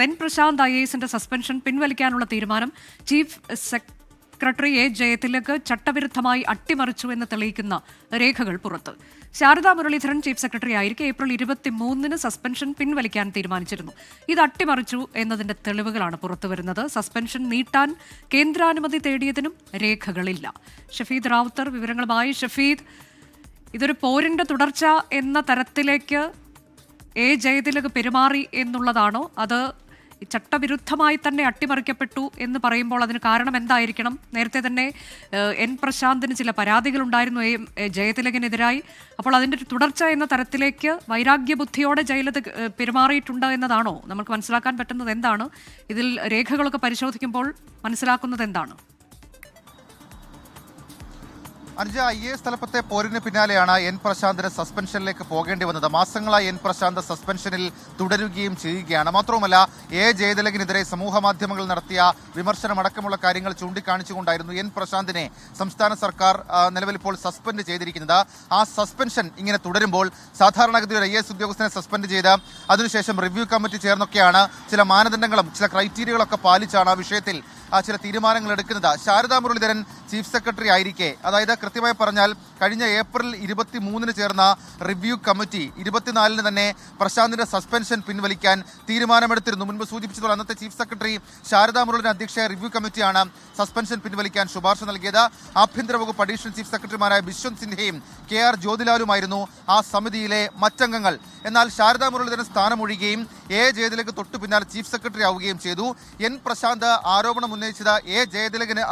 N Prashant IAS suspension പിൻവലിക്കാനുള്ള തീരുമാനം chief secretary A Jayathilak ചട്ടവിരുദ്ധമായി അട്ടിമറിച്ചു എന്ന് തെളിയിക്കുന്ന രേഖകൾ പുറത്ത്. ശാരദാ മുരളീധരൻ ചീഫ് സെക്രട്ടറി ആയിരിക്കെ ഏപ്രിൽ 23 സസ്പെൻഷൻ പിൻവലിക്കാൻ തീരുമാനിച്ചിരുന്നു. ഇത് അട്ടിമറിച്ചു എന്നതിന്റെ തെളിവുകളാണ് പുറത്തുവരുന്നത്. സസ്പെൻഷൻ നീട്ടാൻ കേന്ദ്രാനുമതി തേടിയതിനും രേഖകളില്ല. ഷഫീദ് റാവുത്തർ വിവരങ്ങളുമായി. ഷഫീദ്, ഇതൊരു പോരിന്റെ തുടർച്ച എന്ന തരത്തിലേക്ക് എ ജയതിലക് പെരുമാറി എന്നുള്ളതാണോ, അത് ചട്ടവിരുദ്ധമായി തന്നെ അട്ടിമറിക്കപ്പെട്ടു എന്ന് പറയുമ്പോൾ അതിന് കാരണം എന്തായിരിക്കണം? നേരത്തെ തന്നെ എൻ പ്രശാന്തിന് ചില പരാതികളുണ്ടായിരുന്നു ജയതിലകിനെതിരായി. അപ്പോൾ അതിൻ്റെ ഒരു തുടർച്ച എന്ന തരത്തിലേക്ക് വൈരാഗ്യബുദ്ധിയോടെ ജയലളിത പെരുമാറിയിട്ടുണ്ട് എന്നതാണോ നമുക്ക് മനസ്സിലാക്കാൻ പറ്റുന്നത്? എന്താണ് ഇതിൽ രേഖകളൊക്കെ പരിശോധിക്കുമ്പോൾ മനസ്സിലാക്കുന്നത് എന്താണ്? അനുജ, IAS തലപ്പത്തെ പോരിന് പിന്നാലെയാണ് എൻ പ്രശാന്തിന് സസ്പെൻഷനിലേക്ക് പോകേണ്ടി വന്നത്. മാസങ്ങളായി എൻ പ്രശാന്ത് സസ്പെൻഷനിൽ തുടരുകയും ചെയ്യുകയാണ്. മാത്രവുമല്ല, എ ജയതിലകിനെതിരെ സമൂഹ മാധ്യമങ്ങൾ നടത്തിയ വിമർശനമടക്കമുള്ള കാര്യങ്ങൾ ചൂണ്ടിക്കാണിച്ചുകൊണ്ടായിരുന്നു എൻ പ്രശാന്തിനെ സംസ്ഥാന സർക്കാർ നിലവിൽ ഇപ്പോൾ സസ്പെൻഡ് ചെയ്തിരിക്കുന്നത്. ആ സസ്പെൻഷൻ ഇങ്ങനെ തുടരുമ്പോൾ സാധാരണഗതിയിൽ IAS ഉദ്യോഗസ്ഥനെ സസ്പെൻഡ് ചെയ്ത് അതിനുശേഷം റിവ്യൂ കമ്മിറ്റി ചേർന്നൊക്കെയാണ് ചില മാനദണ്ഡങ്ങളും ചില ക്രൈറ്റീരിയകളൊക്കെ പാലിച്ചാണ് ആ വിഷയത്തിൽ ചില തീരുമാനങ്ങൾ എടുക്കുന്നത്. ശാരദാ മുരളീധരൻ ചീഫ് സെക്രട്ടറി ആയിരിക്കെ, അതായത് കൃത്യമായി പറഞ്ഞാൽ കഴിഞ്ഞ ഏപ്രിൽ 23 ചേർന്ന റിവ്യൂ കമ്മിറ്റി 24 തന്നെ പ്രശാന്തിന്റെ സസ്പെൻഷൻ പിൻവലിക്കാൻ തീരുമാനമെടുത്തിരുന്നു. മുൻപ് സൂചിപ്പിച്ചതുപോലെ അന്നത്തെ ചീഫ് സെക്രട്ടറി ശാരദാ മുരളീധരൻ അധ്യക്ഷയായ റിവ്യൂ കമ്മിറ്റിയാണ് സസ്പെൻഷൻ പിൻവലിക്കാൻ ശുപാർശ നൽകിയത്. ആഭ്യന്തര വകുപ്പ് അഡീഷണൽ ചീഫ് സെക്രട്ടറിമാരായ ബിശ്വന്ത് സിൻഹയും KR ജ്യോതിലാലുമായിരുന്നു ആ സമിതിയിലെ മറ്റംഗങ്ങൾ. എന്നാൽ ശാരദാ മുരളീധരൻ സ്ഥാനമൊഴിയുകയും എ ജയതിലക് തൊട്ടു പിന്നാലെ ചീഫ് സെക്രട്ടറി ആവുകയും ചെയ്തു. എൻ പ്രശാന്ത് ആരോപണം ഉന്നയിച്ചത് എ ജയതിലകിന്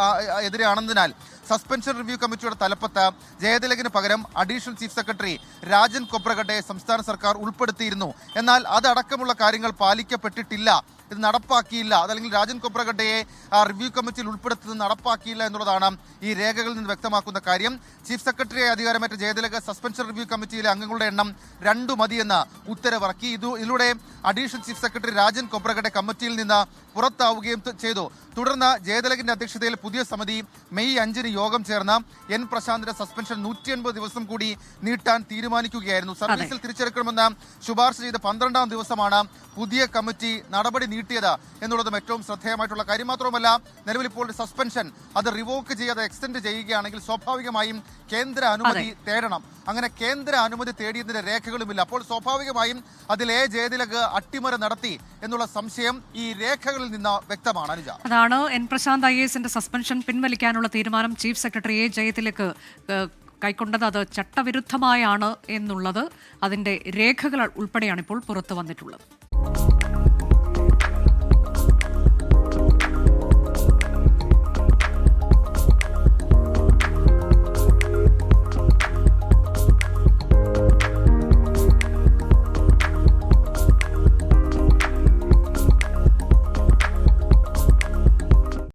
എതിരെയാണെന്നതിനാൽ സസ്പെൻഷൻ റിവ്യൂ കമ്മിറ്റിയുടെ തലപ്പത്ത് ജയതിലകിന് പകരം അഡീഷണൽ ചീഫ് സെക്രട്ടറി രാജൻ കൊബ്രഗഡെ സംസ്ഥാന സർക്കാർ ഉൾപ്പെടുത്തിയിരുന്നു. എന്നാൽ അതടക്കമുള്ള കാര്യങ്ങൾ പാലിക്കപ്പെട്ടിട്ടില്ല, ഇത് നടപ്പാക്കിയില്ല. അതല്ലെങ്കിൽ രാജൻ കൊബ്രഗഡയെ റിവ്യൂ കമ്മിറ്റിയിൽ ഉൾപ്പെടുത്തുന്നത് നടപ്പാക്കിയില്ല എന്നുള്ളതാണ് ഈ രേഖകളിൽ നിന്ന് വ്യക്തമാക്കുന്ന കാര്യം. ചീഫ് സെക്രട്ടറിയെ അധികാരമേറ്റ ജയതിലക് സസ്പെൻഷൻ റിവ്യൂ കമ്മിറ്റിയിലെ അംഗങ്ങളുടെ എണ്ണം 2 മതിയെന്ന് ഉത്തരവിറക്കി. ഇതിലൂടെ അഡീഷണൽ ചീഫ് സെക്രട്ടറി രാജൻ കൊബ്രഗഡെ കമ്മിറ്റിയിൽ നിന്ന് പുറത്താവുകയും ചെയ്തു. തുടർന്ന് ജയതിലകിന്റെ അധ്യക്ഷതയിൽ പുതിയ സമിതി മെയ് 5 യോഗം ചേർന്ന് എൻ പ്രശാന്തിന്റെ സസ്പെൻഷൻ 180 ദിവസം കൂടി നീട്ടാൻ തീരുമാനിക്കുകയായിരുന്നു. സർവീസിൽ തിരിച്ചെടുക്കണമെന്ന് ശുപാർശ ചെയ്ത 12ാം ദിവസമാണ് പുതിയ കമ്മിറ്റി നടപടി നീട്ടിയത് എന്നുള്ളതും ഏറ്റവും ശ്രദ്ധേയമായിട്ടുള്ള കാര്യം. മാത്രമല്ല, നിലവിൽ ഇപ്പോൾ സസ്പെൻഷൻ അത് റിവോക്ക് ചെയ്യാതെ എക്സ്റ്റെൻഡ് ചെയ്യുകയാണെങ്കിൽ സ്വാഭാവികമായും കേന്ദ്ര അനുമതി തേടണം. അങ്ങനെ കേന്ദ്ര അനുമതി തേടിയതിന്റെ രേഖകളുമില്ല. അപ്പോൾ സ്വാഭാവികമായും അതിൽ എ ജയതിലക് അട്ടിമറി നടത്തി എന്നുള്ള സംശയം ഈ രേഖകളിൽ നിന്ന് വ്യക്തമാണ്. അനുജ, അതാണ് എൻ പ്രശാന്ത് IAS സസ്പെൻഷൻ പിൻവലിക്കാനുള്ള തീരുമാനം ചീഫ് സെക്രട്ടറി എ ജയതിലക് കൈക്കൊണ്ടത് അത് ചട്ടവിരുദ്ധമായാണ് എന്നുള്ളത് അതിന്റെ രേഖകൾ ഉൾപ്പെടെയാണ് ഇപ്പോൾ പുറത്തു വന്നിട്ടുള്ളത്.